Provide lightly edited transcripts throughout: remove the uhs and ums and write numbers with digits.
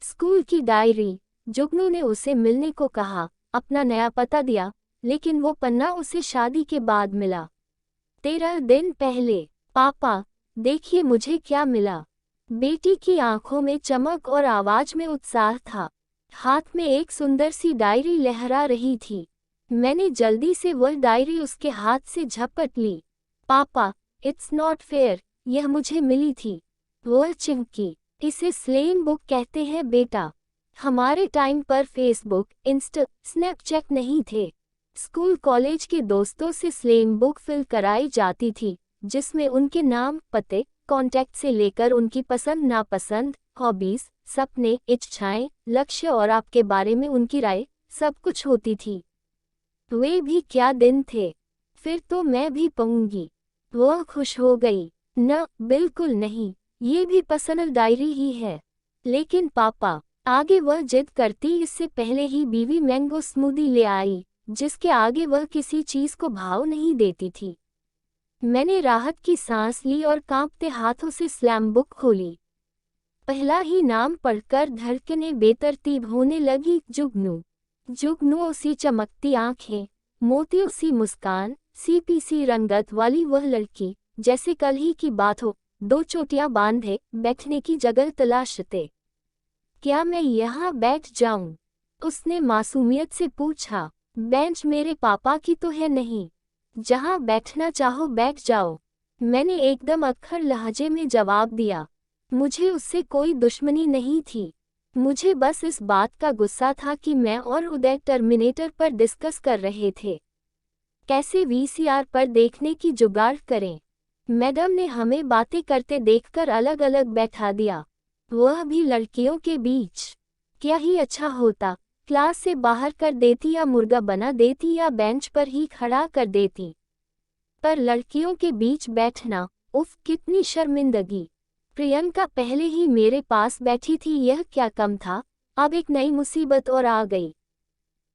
School की diary. जुगनू ने उसे मिलने को कहा, अपना नया पता दिया, लेकिन वो पन्ना उसे शादी के बाद मिला। 13 दिन पहले। पापा, देखिए मुझे क्या मिला। बेटी की आंखों में चमक और आवाज में उत्साह था। हाथ में एक सुंदर सी डायरी लहरा रही थी। मैंने जल्दी से वह डायरी उसके हाथ से झपट ली। पापा, इट्स नॉट फेयर, यह मुझे मिली थी। वह चिमकी। इसे स्लेम बुक कहते हैं बेटा। हमारे टाइम पर फेसबुक, इंस्टा, स्नैपचैट नहीं थे। स्कूल कॉलेज के दोस्तों से स्लेम बुक फिल कराई जाती थी, जिसमें उनके नाम, पते, कॉन्टैक्ट से लेकर उनकी पसंद नापसंद, हॉबीज, सपने, इच्छाएं, लक्ष्य और आपके बारे में उनकी राय, सब कुछ होती थी। वे भी क्या दिन थे। फिर तो मैं भी पाऊंगी। वह खुश हो गई। न, बिल्कुल नहीं, ये भी पर्सनल डायरी ही है। लेकिन पापा, आगे वह जिद करती। इससे पहले ही बीवी मैंगो स्मूदी ले आई, जिसके आगे वह किसी चीज को भाव नहीं देती थी। मैंने राहत की सांस ली और कांपते हाथों से स्लैम बुक खोली। पहला ही नाम पढ़कर धड़कनें बेतरतीब होने लगी। जुगनू। जुगनू, सी चमकती आंखें, मोतियों सी मुस्कान, सीपीसी रंगत वाली वह लड़की, जैसे कल ही की बात हो। 2 चोटियां बांधे बैठने की जगह तलाशते। क्या मैं यहाँ बैठ जाऊं? उसने मासूमियत से पूछा। बेंच मेरे पापा की तो है नहीं। जहाँ बैठना चाहो बैठ जाओ, मैंने एकदम अक्खर लहजे में जवाब दिया। मुझे उससे कोई दुश्मनी नहीं थी। मुझे बस इस बात का गुस्सा था कि मैं और उदय टर्मिनेटर पर डिस्कस कर रहे थे, कैसे वीसीआर पर देखने की जुगाड़ करें। मैडम ने हमें बातें करते देखकर अलग अलग बैठा दिया, वह भी लड़कियों के बीच। क्या ही अच्छा होता, क्लास से बाहर कर देती या मुर्गा बना देती या बेंच पर ही खड़ा कर देती। पर लड़कियों के बीच बैठना, उफ, कितनी शर्मिंदगी। प्रियंका पहले ही मेरे पास बैठी थी, यह क्या कम था। अब एक नई मुसीबत और आ गई।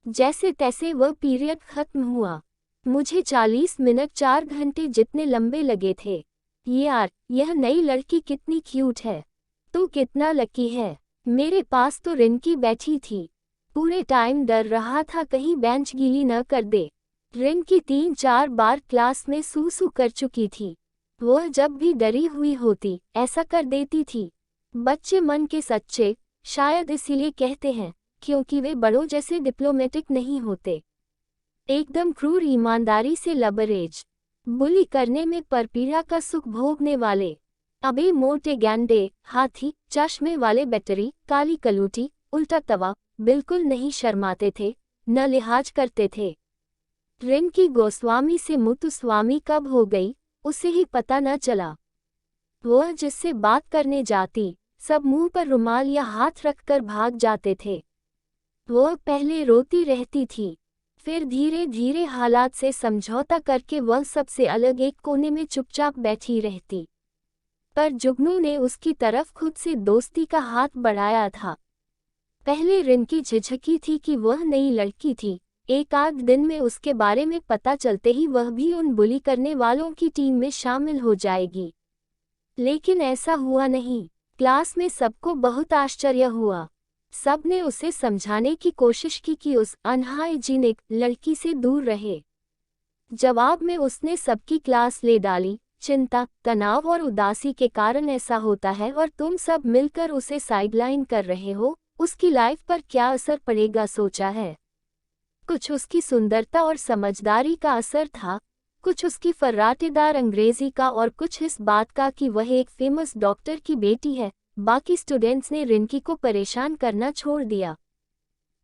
जैसे तैसे वह पीरियड खत्म हुआ। मुझे 40 मिनट 4 घंटे जितने लंबे लगे थे। यार, यह नई लड़की कितनी क्यूट है। तू कितना लकी है। मेरे पास तो रिंकी बैठी थी। पूरे टाइम डर रहा था कहीं बेंच गीली न कर दे। रिंकी 3-4 बार क्लास में सूसू कर चुकी थी। वह जब भी डरी हुई होती, ऐसा कर देती थी। बच्चे मन के सच्चे, शायद इसीलिए कहते हैं, क्योंकि वे बड़ों जैसे डिप्लोमेटिक नहीं होते। एकदम क्रूर ईमानदारी से लबरेज। बुली करने में परपीड़ा का सुख भोगने वाले। अबे मोटे गैंडे, हाथी, चश्मे वाले बैटरी, काली कलूटी, उल्टा तवा, बिल्कुल नहीं शर्माते थे, न लिहाज करते थे। रिंकी गोस्वामी से मुतुस्वामी कब हो गई, उसे ही पता न चला। वह जिससे बात करने जाती, सब मुंह पर रुमाल या हाथ रखकर भाग जाते थे। वह पहले रोती रहती थी, फिर धीरे धीरे हालात से समझौता करके वह सबसे अलग एक कोने में चुपचाप बैठी रहती। पर जुगनू ने उसकी तरफ खुद से दोस्ती का हाथ बढ़ाया था। पहले रिंकी झिझकी थी कि वह नई लड़की थी, एक आध दिन में उसके बारे में पता चलते ही वह भी उन बुली करने वालों की टीम में शामिल हो जाएगी। लेकिन ऐसा हुआ नहीं। क्लास में सबको बहुत आश्चर्य हुआ। सब ने उसे समझाने की कोशिश की कि उस अनहाइजीनिक लड़की से दूर रहे। जवाब में उसने सबकी क्लास ले डाली। चिंता, तनाव और उदासी के कारण ऐसा होता है और तुम सब मिलकर उसे साइडलाइन कर रहे हो, उसकी लाइफ पर क्या असर पड़ेगा सोचा है। कुछ उसकी सुंदरता और समझदारी का असर था, कुछ उसकी फर्राटेदार अंग्रेजी का और कुछ इस बात का कि वह एक फेमस डॉक्टर की बेटी है। बाकी स्टूडेंट्स ने रिंकी को परेशान करना छोड़ दिया।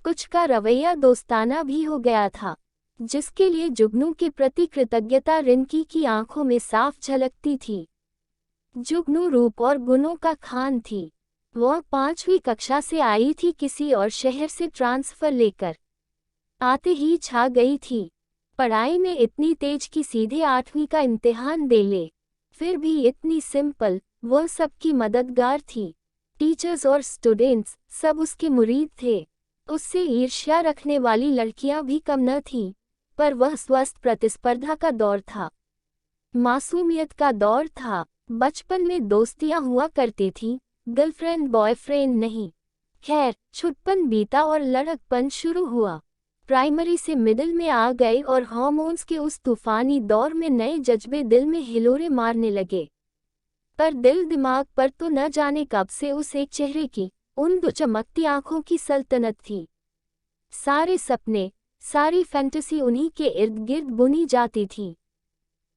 कुछ का रवैया दोस्ताना भी हो गया था, जिसके लिए जुगनू के प्रति कृतज्ञता रिंकी की आंखों में साफ झलकती थी। जुगनू रूप और गुणों का खान थी। वह 5वीं कक्षा से आई थी, किसी और शहर से ट्रांसफर लेकर आते ही छा गई थी। पढ़ाई में इतनी तेज कि सीधे 8वीं का इम्तिहान दे ले। फिर भी इतनी सिंपल, वह सबकी मददगार थी। टीचर्स और स्टूडेंट्स सब उसके मुरीद थे। उससे ईर्ष्या रखने वाली लड़कियां भी कम न थीं, पर वह स्वस्थ प्रतिस्पर्धा का दौर था, मासूमियत का दौर था। बचपन में दोस्तियां हुआ करती थीं, गर्लफ्रेंड बॉयफ्रेंड नहीं। खैर, छुटपन बीता और लड़कपन शुरू हुआ। प्राइमरी से मिडिल में आ गए और हार्मोन्स के उस तूफानी दौर में नए जज्बे दिल में हिलोरे मारने लगे। पर दिल दिमाग पर तो न जाने कब से उस एक चेहरे की, उन दो चमकती आंखों की सल्तनत थी। सारे सपने, सारी फैंटेसी उन्हीं के इर्द गिर्द बुनी जाती थी।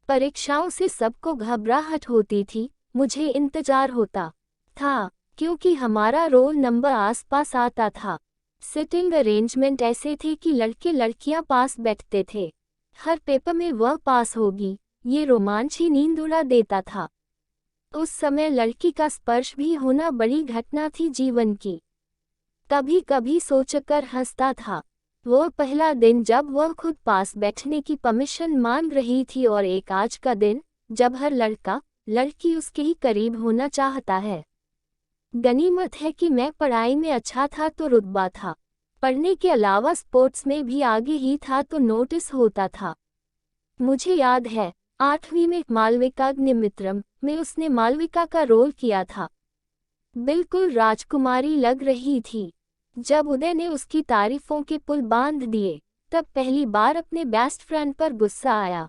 परीक्षाओं से सबको घबराहट होती थी, मुझे इंतजार होता था, क्योंकि हमारा रोल नंबर आसपास आता था। सिटिंग अरेंजमेंट ऐसे थे कि लड़के लड़कियां पास बैठते थे। हर पेपर में वह पास होगी, ये रोमांच ही नींद उड़ा देता था। उस समय लड़की का स्पर्श भी होना बड़ी घटना थी जीवन की। कभी कभी सोचकर हंसता था, वो पहला दिन जब वह खुद पास बैठने की परमिशन मांग रही थी, और एक आज का दिन जब हर लड़का लड़की उसके ही करीब होना चाहता है। गनीमत है कि मैं पढ़ाई में अच्छा था तो रुतबा था, पढ़ने के अलावा स्पोर्ट्स में भी आगे ही था तो नोटिस होता था। मुझे याद है 8वीं में मालविका अग्निमित्रम में उसने मालविका का रोल किया था। बिल्कुल राजकुमारी लग रही थी। जब उदय ने उसकी तारीफों के पुल बांध दिए, तब पहली बार अपने बेस्ट फ्रेंड पर गुस्सा आया।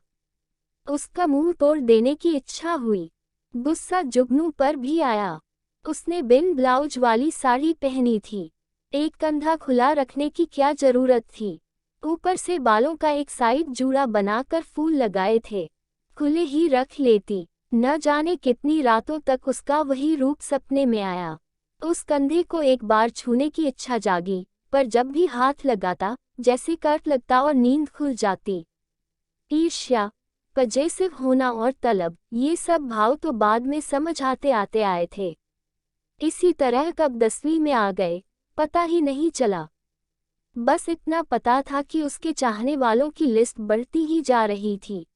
उसका मुंह तोड़ देने की इच्छा हुई। गुस्सा जुगनू पर भी आया। उसने बिन ब्लाउज वाली साड़ी पहनी थी। एक कंधा खुला रखने की क्या जरूरत थी? ऊपर से बालों का एक साइड जूड़ा बनाकर फूल लगाए थे। खुले ही रख लेती। न जाने कितनी रातों तक उसका वही रूप सपने में आया। उस कंधे को एक बार छूने की इच्छा जागी, पर जब भी हाथ लगाता जैसे कर्क लगता और नींद खुल जाती। ईर्ष्या, पजेसिव होना और तलब, ये सब भाव तो बाद में समझ आते आते आए थे। इसी तरह कब 10वीं में आ गए, पता ही नहीं चला। बस इतना पता था कि उसके चाहने वालों की लिस्ट बढ़ती ही जा रही थी।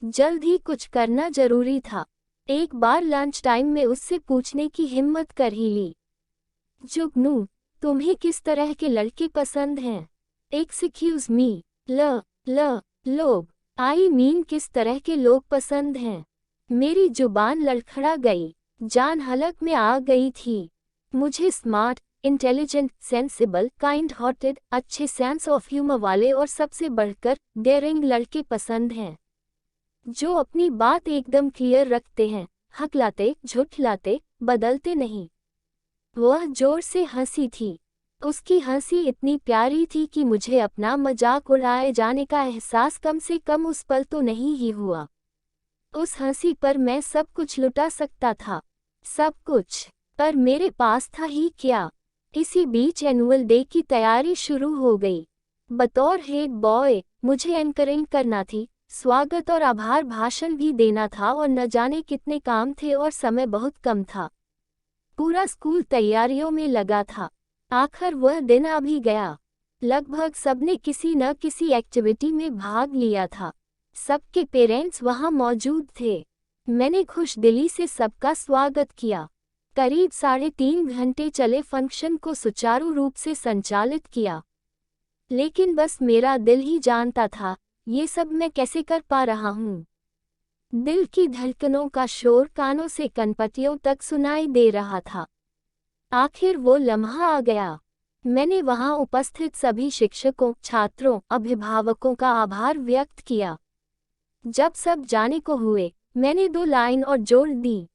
जल्द ही कुछ करना जरूरी था। एक बार लंच टाइम में उससे पूछने की हिम्मत कर ही ली, जुगनू, तुम्हें किस तरह के लड़के पसंद हैं? एक्सक्यूज मी, लोग, आई मीन किस तरह के लोग पसंद हैं? मेरी जुबान लड़खड़ा गई, जान हलक में आ गई थी। मुझे smart, intelligent, sensible, kind hearted, अच्छे सेंस ऑफ ह्यूमर वाले और सबसे बढ़कर डेयरिंग लड़के पसंद हैं, जो अपनी बात एकदम क्लियर रखते हैं, हकलाते, झुठलाते, बदलते नहीं। वह जोर से हंसी थी। उसकी हंसी इतनी प्यारी थी कि मुझे अपना मजाक उड़ाए जाने का एहसास कम से कम उस पल तो नहीं ही हुआ। उस हंसी पर मैं सब कुछ लुटा सकता था, सब कुछ, पर मेरे पास था ही क्या? इसी बीच एनुअल डे की तैयारी शुरू हो गई। बतौर हेड बॉय मुझे एंकरिंग करना थी, स्वागत और आभार भाषण भी देना था, और न जाने कितने काम थे और समय बहुत कम था। पूरा स्कूल तैयारियों में लगा था। आखिर वह दिन आ भी गया। लगभग सबने किसी न किसी एक्टिविटी में भाग लिया था। सबके पेरेंट्स वहां मौजूद थे। मैंने खुश दिली से सबका स्वागत किया। करीब 3.5 घंटे चले फंक्शन को सुचारू रूप से संचालित किया। लेकिन बस मेरा दिल ही जानता था, ये सब मैं कैसे कर पा रहा हूँ। दिल की धड़कनों का शोर कानों से कनपटियों तक सुनाई दे रहा था। आखिर वो लम्हा आ गया। मैंने वहां उपस्थित सभी शिक्षकों, छात्रों, अभिभावकों का आभार व्यक्त किया। जब सब जाने को हुए, मैंने 2 लाइन और जोड़ दी।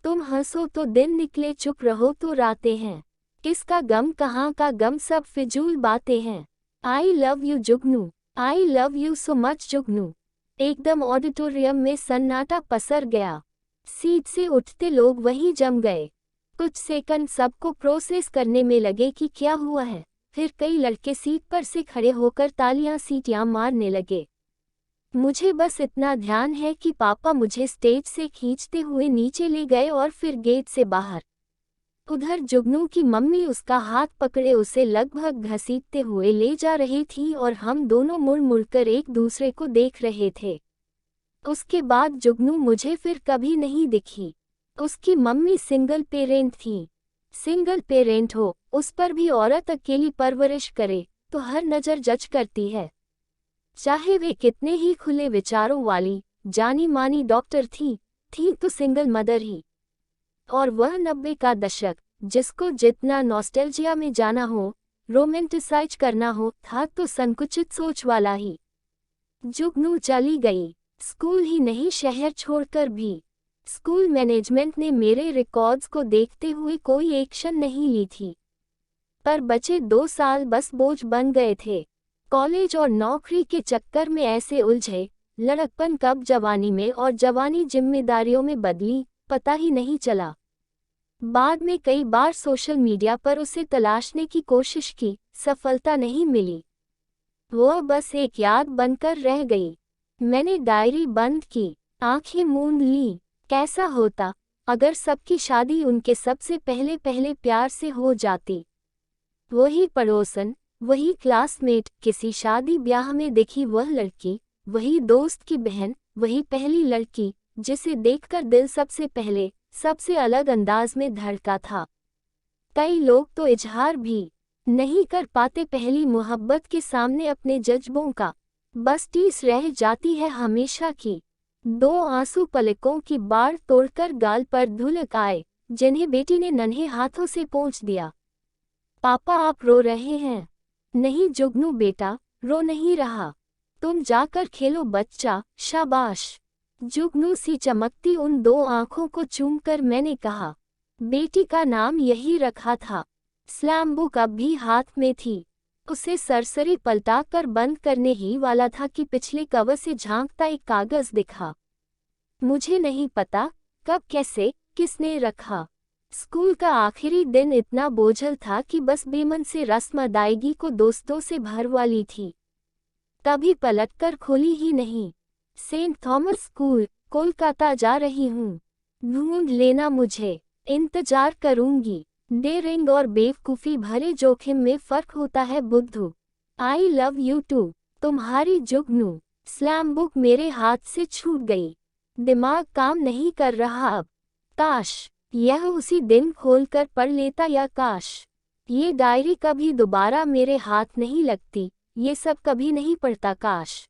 तुम हंसो तो दिन निकले, चुप रहो तो रातें हैं। किसका गम कहाँ का गम, सब फिजूल बातें हैं। I love you Jugnu, I love you so much जुगनू। एकदम ऑडिटोरियम में सन्नाटा पसर गया। सीट से उठते लोग वहीं जम गए। कुछ सेकंड सबको प्रोसेस करने में लगे कि क्या हुआ है। फिर कई लड़के सीट पर से खड़े होकर तालियां सीटियां मारने लगे। मुझे बस इतना ध्यान है कि पापा मुझे स्टेज से खींचते हुए नीचे ले गए और फिर गेट से बाहर। उधर जुगनू की मम्मी उसका हाथ पकड़े उसे लगभग घसीटते हुए ले जा रही थी, और हम दोनों मुड़ मुड़कर एक दूसरे को देख रहे थे। उसके बाद जुगनू मुझे फिर कभी नहीं दिखी। उसकी मम्मी सिंगल पेरेंट थी। सिंगल पेरेंट हो, उस पर भी औरत अकेली परवरिश करे, तो हर नज़र जज करती है। चाहे वे कितने ही खुले विचारों वाली जानी मानी डॉक्टर थी तो सिंगल मदर ही। और वह 90 का दशक, जिसको जितना नॉस्टैल्जिया में जाना हो, रोमांटिसाइज करना हो, था तो संकुचित सोच वाला ही। जुगनू चली गई, स्कूल ही नहीं शहर छोड़कर भी। स्कूल मैनेजमेंट ने मेरे रिकॉर्ड्स को देखते हुए कोई एक्शन नहीं ली थी। पर बचे 2 साल बस बोझ बन गए थे। कॉलेज और नौकरी के चक्कर में ऐसे उलझे, लड़कपन कब जवानी में और जवानी जिम्मेदारियों में बदली, पता ही नहीं चला। बाद में कई बार सोशल मीडिया पर उसे तलाशने की कोशिश की, सफलता नहीं मिली। वो बस एक याद बनकर रह गई। मैंने डायरी बंद की, आंखें मूंद ली। कैसा होता अगर सबकी शादी उनके सबसे पहले पहले प्यार से हो जाती। वही पड़ोसन, वही क्लासमेट, किसी शादी ब्याह में देखी वह लड़की, वही दोस्त की बहन, वही पहली लड़की जिसे देखकर दिल सबसे पहले सबसे अलग अंदाज में धड़का था। कई लोग तो इजहार भी नहीं कर पाते पहली मोहब्बत के सामने अपने जज्बों का, बस टीस रह जाती है हमेशा की। 2 आंसू पलकों की बाढ़ तोड़कर गाल पर धुलक आए, जिन्हें बेटी ने नन्हे हाथों से पोंछ दिया। पापा आप रो रहे हैं? नहीं जुगनू बेटा, रो नहीं रहा। तुम जाकर खेलो बच्चा, शाबाश। जुगनू सी चमकती उन 2 आंखों को चूमकर मैंने कहा, बेटी का नाम यही रखा था। स्लैम बुक अब भी हाथ में थी। उसे सरसरी पलटाकर बंद करने ही वाला था कि पिछले कवर से झांकता एक कागज दिखा। मुझे नहीं पता कब कैसे किसने रखा। स्कूल का आखिरी दिन इतना बोझल था कि बस बेमन से रस्म अदायगी को दोस्तों से भरवा ली थी। तभी पलटकर खोली ही नहीं। सेंट थॉमस स्कूल, कोलकाता जा रही हूँ। ढूंढ लेना मुझे, इंतजार करूंगी। डेयरिंग और बेवकूफ़ी भरे जोखिम में फर्क होता है बुद्धू। आई लव यू टू, तुम्हारी जुगनू। स्लैम बुक मेरे हाथ से छूट गई। दिमाग काम नहीं कर रहा अब। काश यह उसी दिन खोलकर पढ़ लेता, या काश ये डायरी कभी दोबारा मेरे हाथ नहीं लगती, ये सब कभी नहीं पढ़ता, काश।